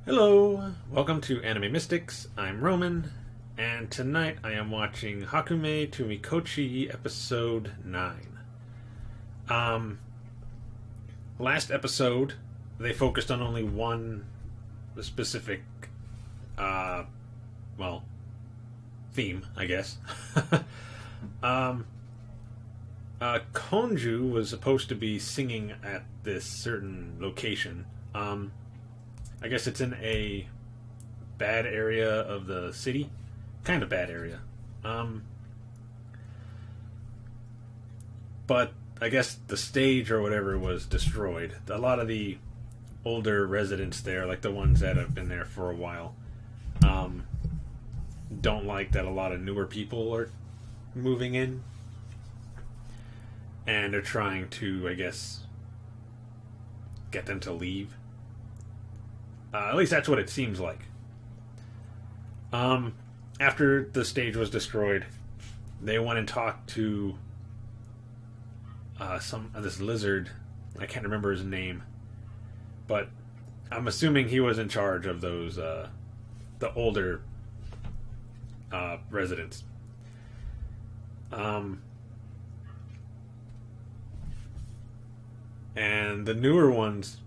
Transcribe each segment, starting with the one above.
Hello, welcome to Anime Mystics. I'm Roman, and tonight I am watching Hakumei to Mikochi episode 9. Um, Last episode they focused on only one specific, uh, well, theme, I guess. um, Konju was supposed to be singing at this certain location. I guess it's in a bad area of the city. Kind of bad area. But I guess the stage or whatever was destroyed. A lot of the older residents there, like the ones that have been there for a while, don't like that a lot of newer people are moving in. And they're trying to, I guess, get them to leave. At least that's what it seems like. After the stage was destroyed, they went and talked to this lizard. I can't remember his name, but I'm assuming he was in charge of those the older residents. And the newer ones,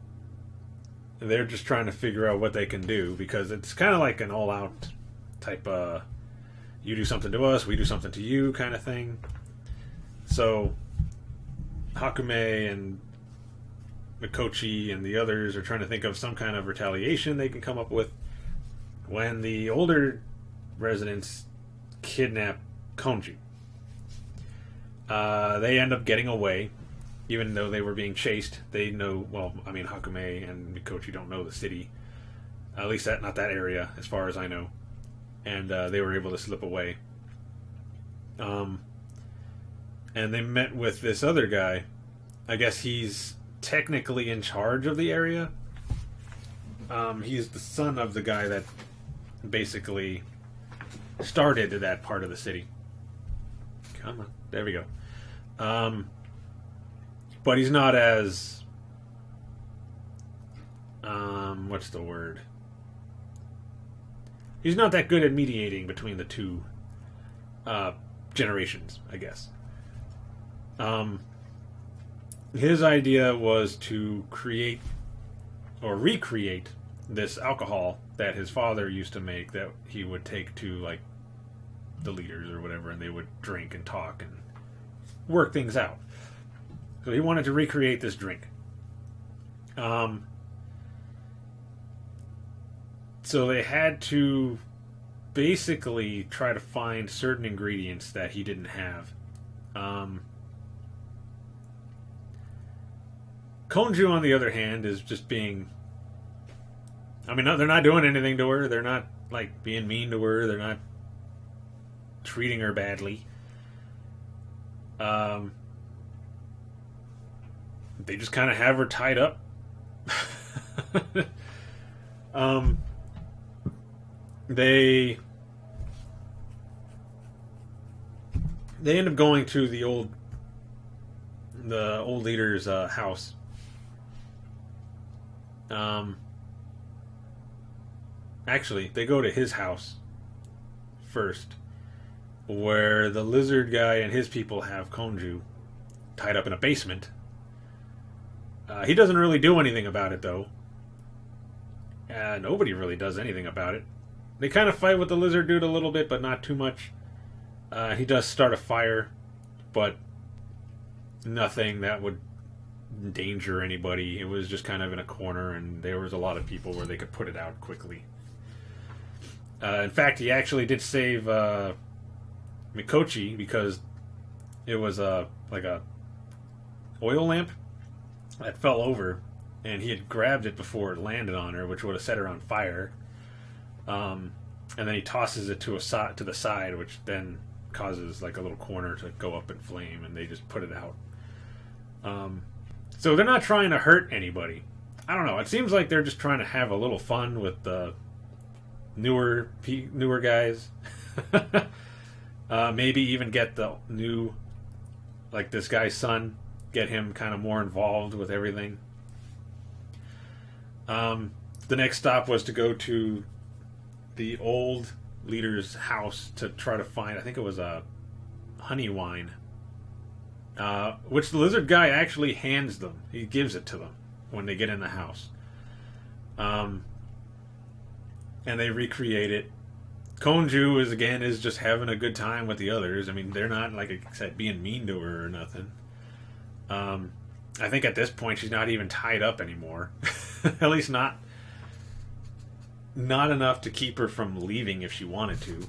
they're just trying to figure out what they can do, because it's kind of like an all-out type you do something to us, we do something to you kind of thing. So Hakumei and Mikochi and the others are trying to think of some kind of retaliation they can come up with when the older residents kidnap Konju. They end up getting away. Even though they were being chased, they know, well, I mean, Hakumei and Mikochi don't know the city. At least not that area, as far as I know. And they were able to slip away. And they met with this other guy. I guess he's technically in charge of the area. He's the son of the guy that basically started that part of the city. Come on, there we go. But he's not as what's the word? He's not that good at mediating between the two generations, I guess. His idea was to create or recreate this alcohol that his father used to make, that he would take to, like, the leaders or whatever, and they would drink and talk and work things out. So he wanted to recreate this drink. So they had to basically try to find certain ingredients that he didn't have. Konju, on the other hand, is just being... I mean, they're not doing anything to her. They're not, like, being mean to her. They're not treating her badly. They just kind of have her tied up. They end up going to the old leader's house. Actually, they go to his house first, where the lizard guy and his people have Konju tied up in a basement. He doesn't really do anything about it, though. Nobody really does anything about it. They kind of fight with the lizard dude a little bit, but not too much. He does start a fire, but nothing that would endanger anybody. It was just kind of in a corner, and there was a lot of people where they could put it out quickly. In fact, he actually did save Mikochi, because it was like a oil lamp that fell over, and he had grabbed it before it landed on her, which would have set her on fire. And then he tosses it to the side, which then causes, like, a little corner to go up in flame, and they just put it out. So they're not trying to hurt anybody. I don't know. It seems like they're just trying to have a little fun with the newer guys. Maybe even get the new, like, this guy's son, get him kind of more involved with everything. The the next stop was to go to the old leader's house to try to find, I think it was a honey wine, which the lizard guy actually hands them. He gives it to them when they get in the house. And they recreate it. Konju is just having a good time with the others. I mean, they're not, like I said, being mean to her or nothing. I think at this point she's not even tied up anymore. At least not enough to keep her from leaving if she wanted to.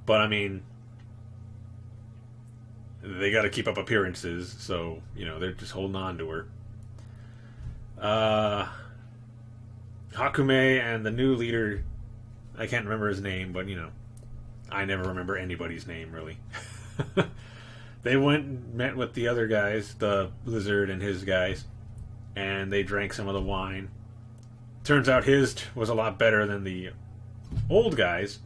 But I mean, they got to keep up appearances, so they're just holding on to her. Hakumei and the new leader, I can't remember his name, but I never remember anybody's name really. They went and met with the other guys, the lizard and his guys, and they drank some of the wine. Turns out his was a lot better than the old guys.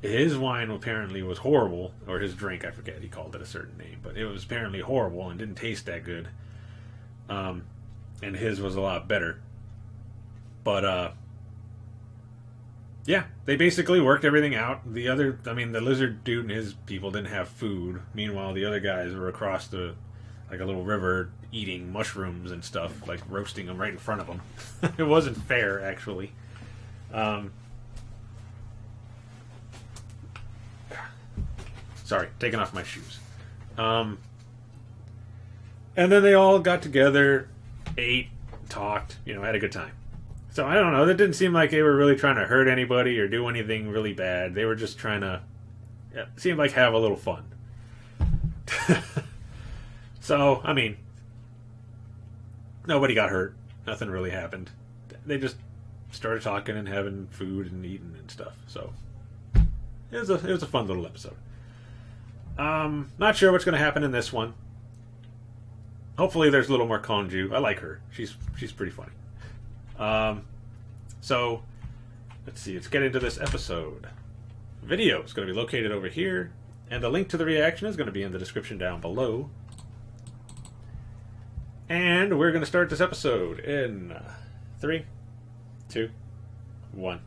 His wine apparently was horrible, or his drink, I forget, he called it a certain name, but it was apparently horrible and didn't taste that good. And his was a lot better. But, yeah, they basically worked everything out. The lizard dude and his people didn't have food. Meanwhile, the other guys were across a little river eating mushrooms and stuff, like roasting them right in front of them. It wasn't fair, actually. Sorry, taking off my shoes. And then they all got together, ate, talked, had a good time. So I don't know, that didn't seem like they were really trying to hurt anybody or do anything really bad. They were just trying to, seemed like have a little fun. So, I mean, nobody got hurt. Nothing really happened. They just started talking and having food and eating and stuff. So, it was a fun little episode. Not sure what's going to happen in this one. Hopefully there's a little more Konju. I like her. She's pretty funny. So, let's see. Let's get into this episode. Video is going to be located over here, and the link to the reaction is going to be in the description down below. And we're going to start this episode in 3, 2, 1.